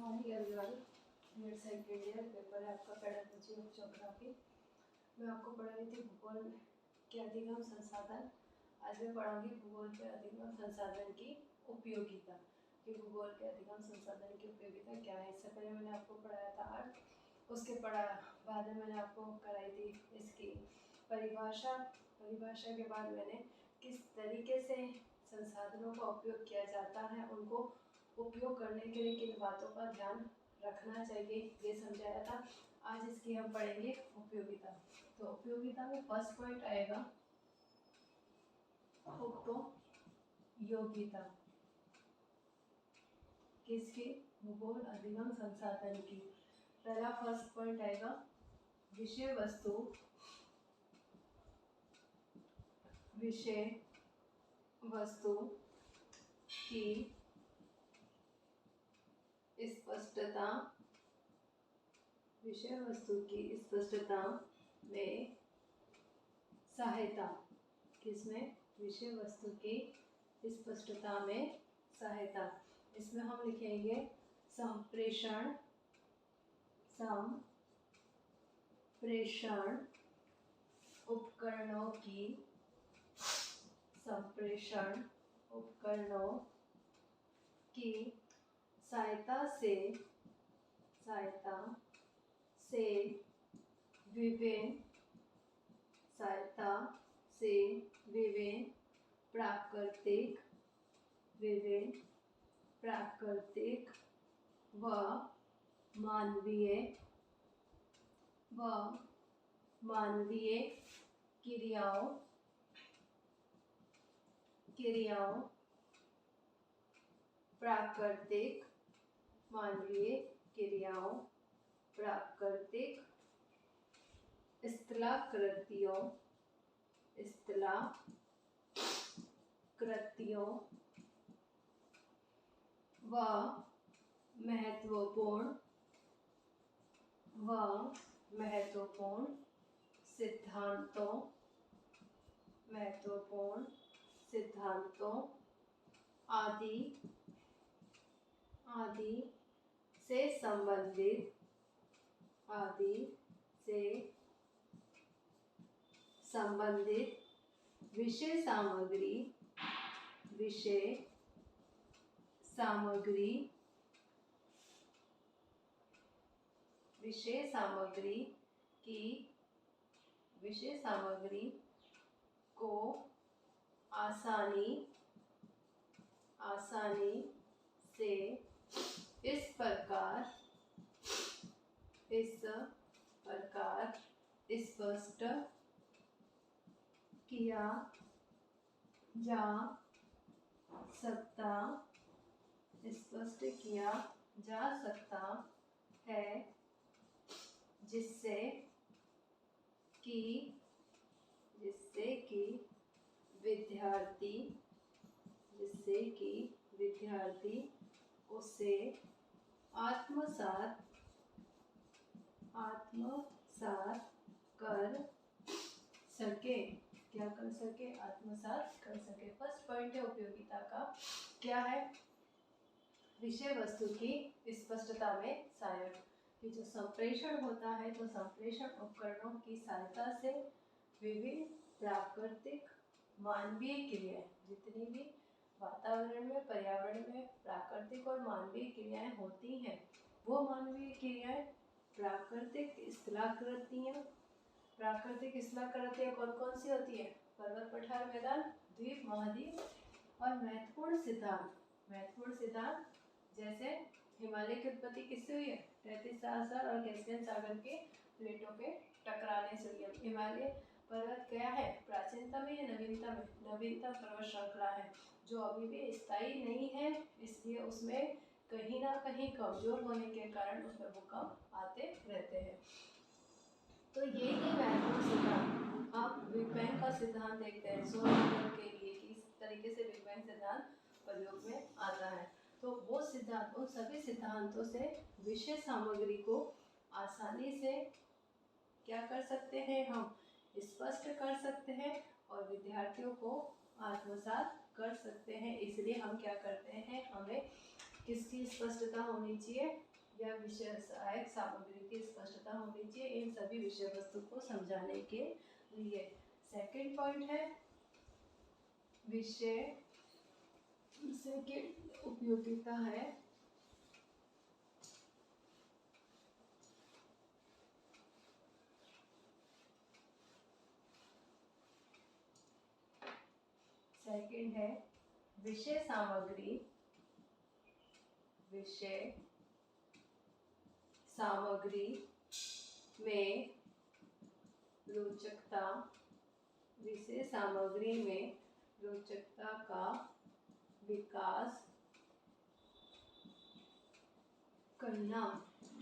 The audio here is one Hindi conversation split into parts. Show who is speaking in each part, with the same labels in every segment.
Speaker 1: Morning everyone. Grade second year paper है आपका पेडागोजी ऑफ ज्योग्राफी। मैं आपको पढ़ा रही थी भूगोल के अधिगम संसाधन। आज मैं पढ़ाऊंगी भूगोल के अधिगम संसाधन की उपयोगिता कि भूगोल के अधिगम संसाधन की उपयोगिता क्या है। इससे पहले मैंने आपको पढ़ाया था अर्थ, उसके बाद में मैंने आपको कराई थी इसकी परिभाषा के बाद मैंने किस तरीके से संसाधनों का उपयोग किया जाता है, उनको उपयोग करने के लिए किन बातों का ध्यान रखना चाहिए, ये समझाया था। आज इसकी हम पढ़ेंगे उपयोगिता। तो उपयोगिता में फर्स्ट पॉइंट आएगा उपयोगिता किसकी? भूगोल अधिगम संसाधन की। पहला फर्स्ट पॉइंट आएगा विषय वस्तु की स्पष्टता। विषय वस्तु की स्पष्टता में सहायता। किसमें? विषय वस्तु की स्पष्टता में सहायता। इसमें हम लिखेंगे संप्रेषण उपकरणों की सहायता से विभिन्न प्राकृतिक व मानवीय क्रियाओं प्राकृतिक स्थलाकृतियों व महत्वपूर्ण सिद्धांतों आदि से संबंधित विषय सामग्री को आसानी से इस प्रकार स्पष्ट किया जा सकता है जिससे कि विद्यार्थी उसे आत्मसात कर सके। क्या कर सके? आत्मसात कर सके। फर्स्ट पॉइंट है उपयोगिता का। क्या है? विषय वस्तु की स्पष्टता में सहायक। कि जो संप्रेषण होता है तो संप्रेषण उपकरणों की सहायता से विभिन्न प्राकृतिक मानवीय क्रियाएं, जितनी भी वातावरण में पर्यावरण में प्राकृतिक और मानवीय क्रियाएं होती हैं, वो मानवीय क्रियाएं प्राकृतिक स्थलाकृतियां कौन कौन सी होती है? पर्वत, पठार, मैदान, द्वीप, महाद्वीप। और महत्वपूर्ण सिद्धांत जैसे हिमालय की उत्पत्ति किससे हुई है? 33,000 और कैस्पियन सागर के प्लेटों के टकराने से हुई है। हिमालय पर्वत क्या है? प्राचीनतम या नवीनतम पर्वत श्रृंखला है जो अभी भी स्थायी नहीं है, इसलिए उसमें कहीं ना कहीं कमजोर होने के कारण उसमें भूकंप आते रहते हैं। तो ये महत्वपूर्ण सिद्धांत। आप बिग बैंग का सिद्धांत देखते हैं सौरमंडल के लिए, किस तरीके से बिग बैंग सिद्धांत प्रयोग में आता है। तो वो सिद्धांत, उन सभी सिद्धांतों से विषय सामग्री को आसानी से क्या कर सकते हैं? हम स्पष्ट कर सकते हैं और विद्यार्थियों को आत्मसात कर सकते हैं। इसलिए हम क्या करते हैं? हमें किसकी स्पष्टता होनी चाहिए? या विषय सहायक सामग्री की स्पष्टता होनी चाहिए इन सभी विषय वस्तु को समझाने के लिए। सेकंड पॉइंट है विषय की उपयोगिता है सेकंड है विषय सामग्री में रोचकता विषय सामग्री में रोचकता का विकास करना।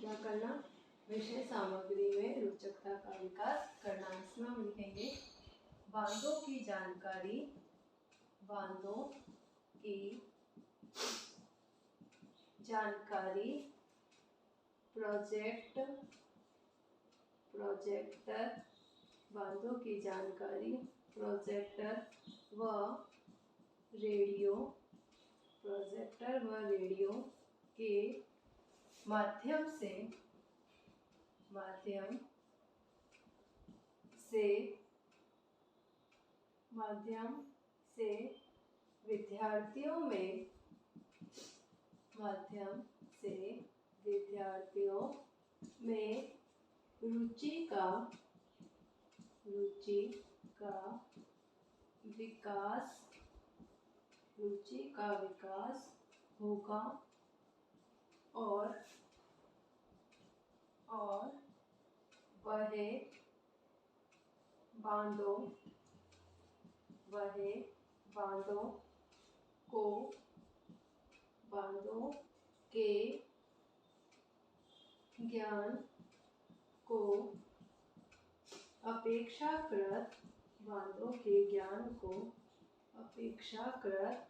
Speaker 1: क्या करना? विषय सामग्री में रोचकता का विकास करना। इसमें हम लिखेंगे बांधों की जानकारी बांधों की जानकारी प्रोजेक्टर व रेडियो के माध्यम से विद्यार्थियों में रुचि का विकास होगा और वह बांधों के ज्ञान को अपेक्षाकृत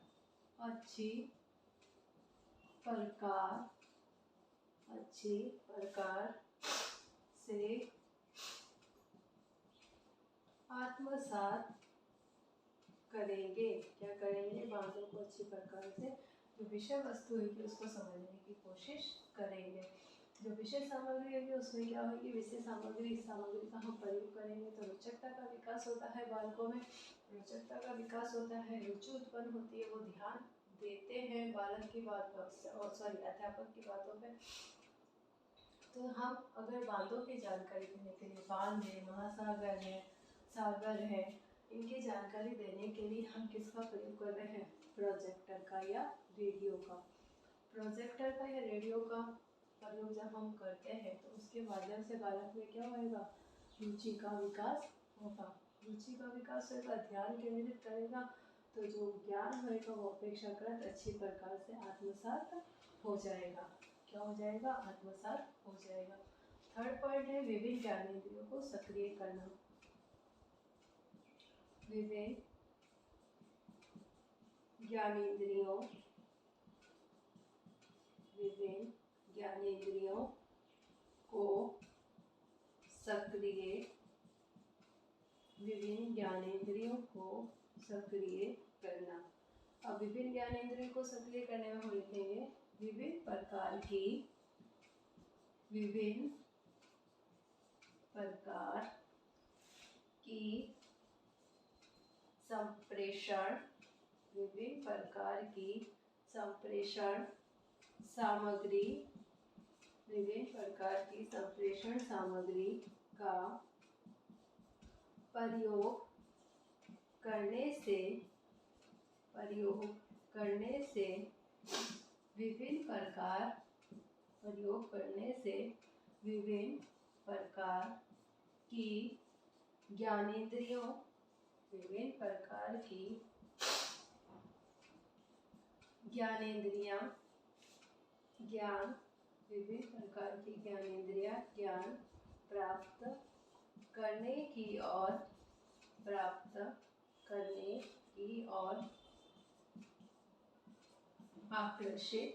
Speaker 1: अच्छी प्रकार से आत्मसात करेंगे। क्या करेंगे? बांधों को अच्छी प्रकार से जो विषय वस्तु है उसको समझने की कोशिश करेंगे। जो विषय सामग्री है उसमें क्या होगी? विषय सामग्री का हम प्रयोग करेंगे तो रोचकता का विकास होता है। बालकों में रोचकता का विकास होता है, रुचि उत्पन्न होती है, वो ध्यान देते हैं बालक की बात पर, अध्यापक की बातों पे। तो हम अगर बांधों की जानकारी देने के लिए, बांध है, महासागर है, सागर है, इनकी जानकारी देने के लिए हम किसका प्रयोग कर रहे हैं? प्रोजेक्टर का या रेडियो का। प्रोजेक्टर का या रेडियो का प्रयोग जब हम करते हैं तो उसके माध्यम से बालक में क्या होगा? रुचि का विकास होगा। ध्यान केंद्रित करेगा तो जो ज्ञान होगा वो अपेक्षाकृत अच्छी प्रकार से आत्मसात हो जाएगा। क्या हो जाएगा? आत्मसात हो जाएगा। थर्ड पॉइंट है विभिन्न ज्ञानेंद्रियों को सक्रिय करना। विभिन्न ज्ञानेंद्रियों को सक्रिय करना। अब विभिन्न ज्ञानेंद्रियों को सक्रिय करने में हम लिखेंगे विभिन्न प्रकार की संप्रेषण सामग्री का प्रयोग करने से विभिन्न प्रकार की ज्ञानेंद्रियों ज्ञान प्राप्त करने की ओर आकर्षित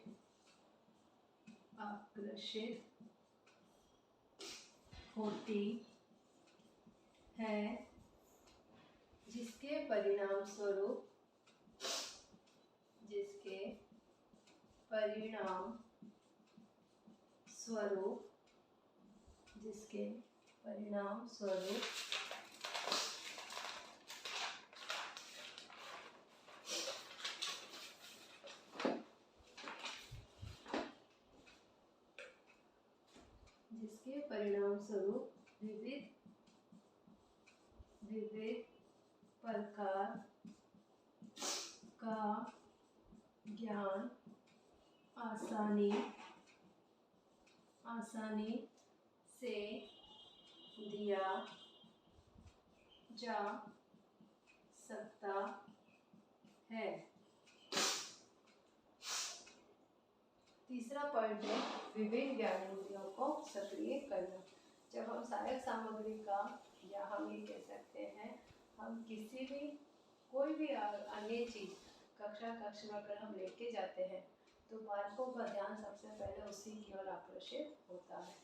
Speaker 1: होती है, जिसके परिणाम स्वरूप, जिसके परिणाम स्वरूप विविध प्रकार का ज्ञान आसानी से दिया जा सकता है। तीसरा पॉइंट है विभिन्न ज्ञानेंद्रियों को सक्रिय करना। जब हम सहायक सामग्री का, या हम ये कह सकते हैं, हम किसी भी कोई भी अन्य चीज कक्ष में अगर हम लेके जाते हैं तो बालकों का ध्यान सबसे पहले उसी की ओर आकर्षित होता है।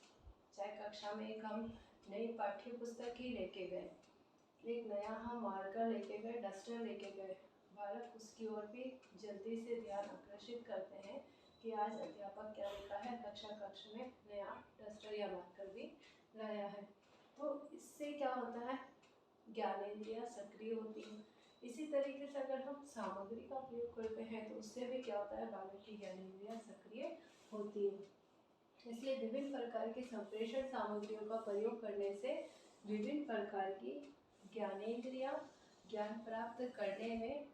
Speaker 1: चाहे कक्षा में एक हम नई पाठ्य पुस्तक ही लेके गए, एक नया हम मार्कर लेके गए, डस्टर लेके गए, बालक उसकी ओर भी जल्दी से ध्यान आकर्षित करते हैं कि आज अध्यापक क्या लिखा है, कक्ष में नया डस्टर या मार्कर भी लाया है। तो इससे क्या होता है, ज्ञानेंद्रियां सक्रिय होती हैं। इसी तरीके से अगर हम सामग्री का प्रयोग करते हैं तो उससे भी क्या होता है, बालक की ज्ञानेंद्रियां सक्रिय होती हैं। इसलिए विभिन्न प्रकार की संप्रेषण सामग्रियों का प्रयोग करने से विभिन्न प्रकार की ज्ञानेंद्रियां ज्ञान प्राप्त करने में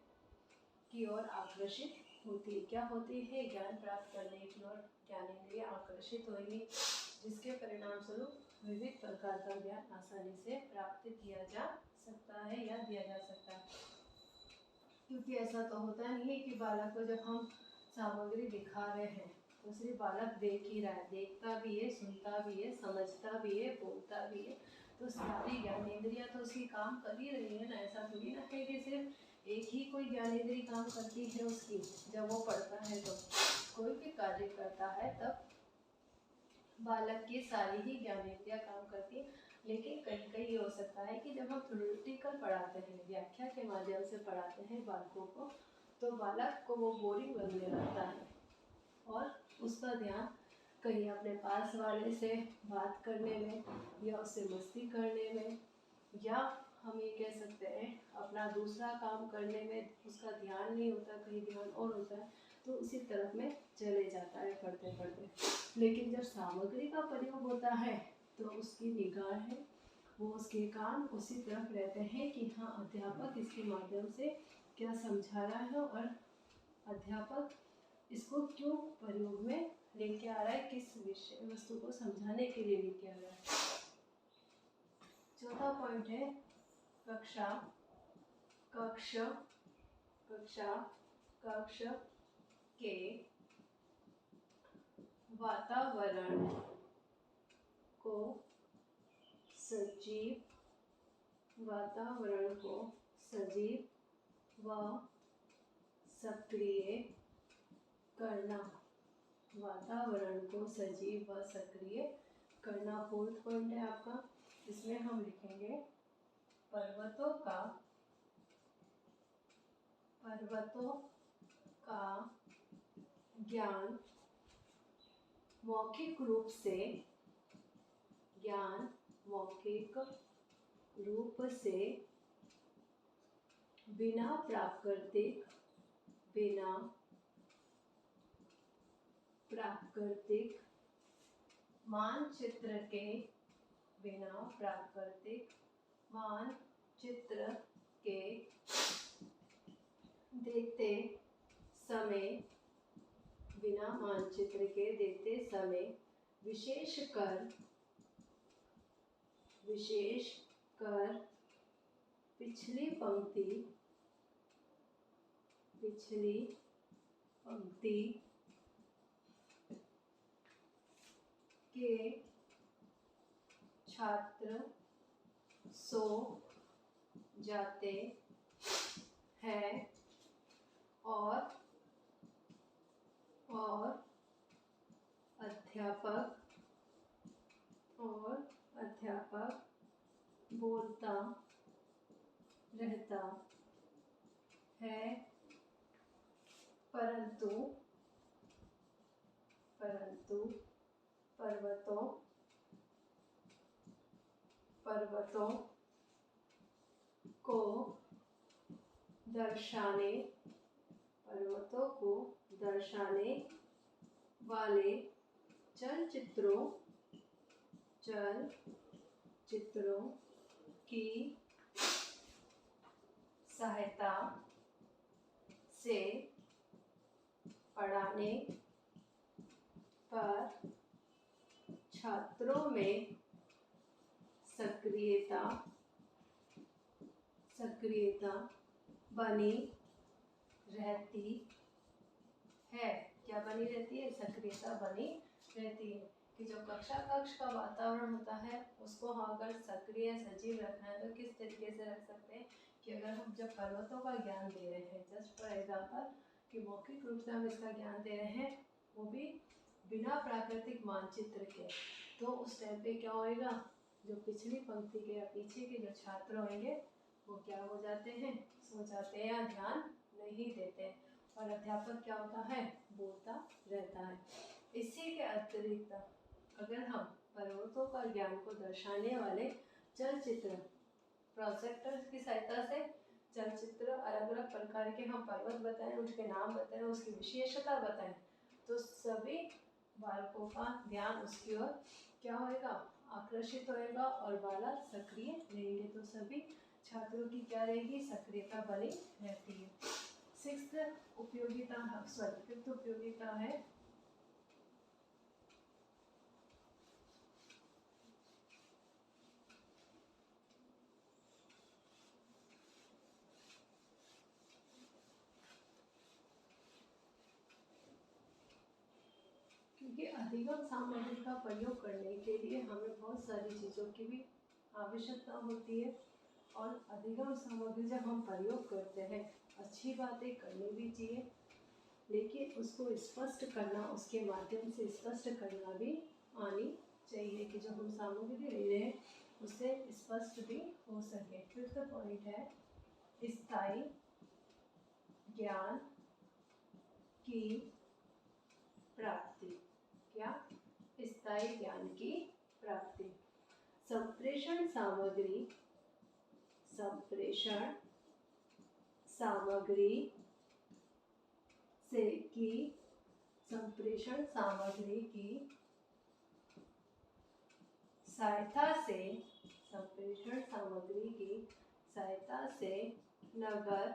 Speaker 1: की ओर आकर्षित होती है। क्या होती है, ज्ञान प्राप्त करने की ओर ज्ञानेंद्रियां आकर्षित होगी, जिसके परिणाम स्वरूप विविध प्रकार का ज्ञान आसानी से प्राप्त किया जा सकता है या दिया जा सकता है। क्योंकि ऐसा तो होता नहीं है कि बालक को जब हम सामग्री दिखा रहे हैं तो सिर्फ बालक देख ही रहा है, देखता भी है, सुनता भी है, समझता भी है, बोलता भी है, तो सारी ज्ञानेंद्रियां तो उसकी काम कर ही रही है ना। ऐसा थोड़ी ना है कि सिर्फ एक ही कोई ज्ञानेंद्रिय काम करती है उसकी। जब वो पढ़ता है तो कोई भी कार्य करता है तब बालक की सारी ही ज्ञानेंद्रियां काम करती है। लेकिन कहीं कहीं ये हो सकता है कि जब हम थ्योरेटिकल पढ़ाते हैं, व्याख्या के माध्यम से पढ़ाते हैं बालकों को, तो बालक को वो बोरिंग लगने लगता है और उसका ध्यान कहीं अपने पास वाले से बात करने में या उससे मस्ती करने में, या हम ये कह सकते हैं अपना दूसरा काम करने में उसका ध्यान नहीं होता, कहीं ध्यान और होता है तो उसी तरफ में चले जाता है पढ़ते पढ़ते। लेकिन जब सामग्री का प्रयोग होता है तो उसकी निगाह है, वो उसके कान उसी तरफ रहते हैं कि हाँ अध्यापक इसके माध्यम से क्या समझा रहा है और अध्यापक इसको क्यों प्रयोग में लेके आ रहा है, किस विषय वस्तु को समझाने के लिए लेके आ रहा है। चौथा पॉइंट है कक्षा के वातावरण को सजीव व सक्रिय करना। वातावरण को सजीव व सक्रिय करना फोर्थ पॉइंट है आपका। इसमें हम लिखेंगे पर्वतों का ज्ञान मौखिक रूप से बिना प्राकृतिक मानचित्र के देते समय विशेषकर पिछली पंक्ति के छात्र सो जाते हैं और अध्यापक बोलता रहता है, परंतु पर्वतों को दर्शाने वाले चलचित्रों की सहायता से पढ़ाने पर छात्रों में सक्रियता बनी रहती है। क्या बनी रहती है? सक्रियता बनी रहती है। कि जो कक्षा का वातावरण होता है उसको हम अगर सक्रिय सजीव रखना है तो किस तरीके से रख सकते हैं कि अगर हम जब पर्वतों का ज्ञान दे रहे हैं, जस्ट फॉर एग्जाम्पल कि मौखिक रूप से हम इसका ज्ञान दे रहे हैं, वो भी बिना प्राकृतिक मानचित्र के, तो उस टाइम पे क्या होएगा, जो पिछली पंक्ति के या पीछे के जो छात्र होंगे वो क्या हो जाते हैं, सो जाते हैं या ध्यान नहीं देते हैं, और अध्यापक क्या होता है, बोलता रहता है। इसी के अतिरिक्त अगर हम पर्वतों का ज्ञान को दर्शाने वाले चलचित्र, प्रोजेक्टर की सहायता से चलचित्र अलग अलग प्रकार के हम पर्वत बताएं, उसके नाम बताएं, उसकी विशेषता बताएं, तो सभी बालकों का ध्यान उसकी ओर क्या होएगा, आकर्षित होएगा और बालक सक्रिय रहेंगे, तो सभी छात्रों की क्या रहेगी, सक्रियता बनी रहती है। फिफ्थ उपयोगिता है क्योंकि अधिगम सामग्री का प्रयोग करने के लिए हमें बहुत सारी चीज़ों की भी आवश्यकता होती है, और अधिगम सामग्री जब हम प्रयोग करते हैं, अच्छी बातें करनी भी चाहिए, लेकिन उसको स्पष्ट करना, उसके माध्यम से स्पष्ट करना भी आनी चाहिए कि जो हम सामग्री ले रहे हैं उससे स्पष्ट भी हो सके। फिफ्थ पॉइंट है स्थायी ज्ञान की प्राप्ति। क्या? स्थायी ज्ञान की प्राप्ति। संप्रेषण सामग्री की सहायता से नगर,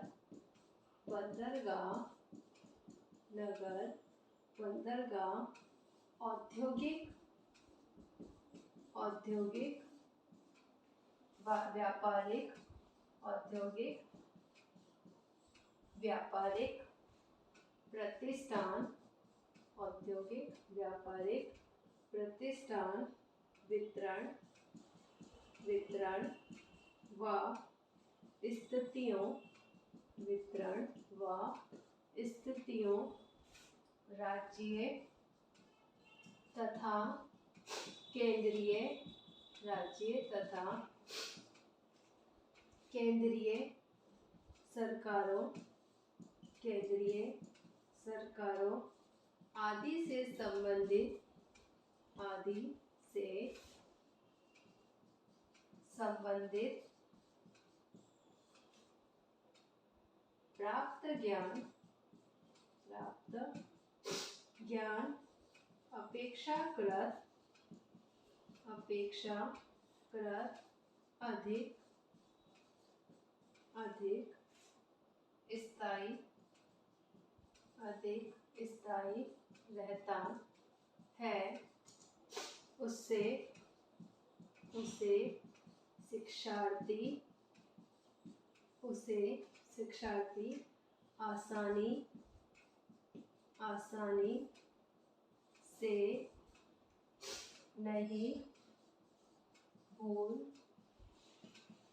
Speaker 1: बंदरगाह, औद्योगिक व्यापारिक प्रतिष्ठान, वितरण व स्थितियों राज्य तथा केंद्रीय सरकारों आदि से संबंधित प्राप्त ज्ञान अपेक्षाकृत अधिक स्थायी रहता है। उससे शिक्षार्थी आसानी से नहीं भूल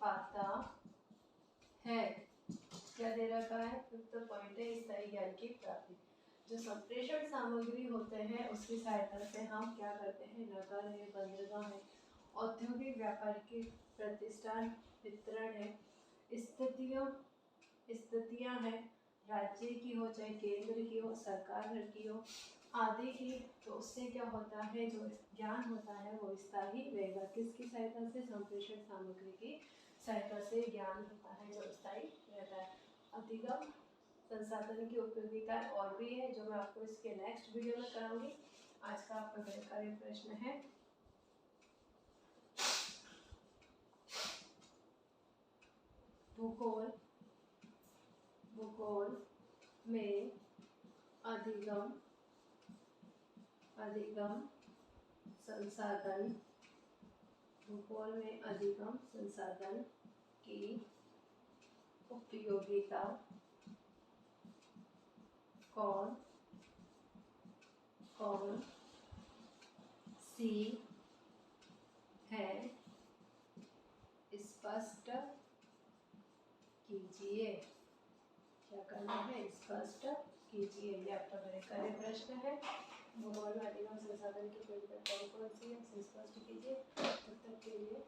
Speaker 1: पाता है। क्या दे रखा है? फिफ्थ पॉइंट है स्थायी ज्ञान की प्राप्ति। जो संप्रेषण सामग्री होते हैं उसकी सहायता से हम क्या करते हैं, नगर है, बंदरगाह है, औद्योगिक व्यापारिक प्रतिष्ठान, वितरण है, स्थितियां है, राज्य की हो चाहे केंद्र की हो, सरकार की हो, आदि की, तो उससे क्या होता है, जो ज्ञान होता है वो स्थायी रहेगा। किसकी सहायता से? संप्रेषण सामग्री की सहायता से ज्ञान होता है जो स्थायी रहता है। अधिगम संसाधन की उपयोगिता और भी है, जो मैं आपको इसके नेक्स्ट वीडियो में कराऊंगी। आज का आपका गणित प्रश्न है, भूगोल में अधिगम संसाधन, भूगोल में अधिगम संसाधन की उपयोगिता कौन सी है, स्पष्ट कीजिए। क्या करना है? स्पष्ट कीजिए। ये आपका गणित प्रश्न है। भूगोल में अधिगम संसाधन की उपयोगिता कौन सी है, स्पष्ट कीजिए। तब तक के लिए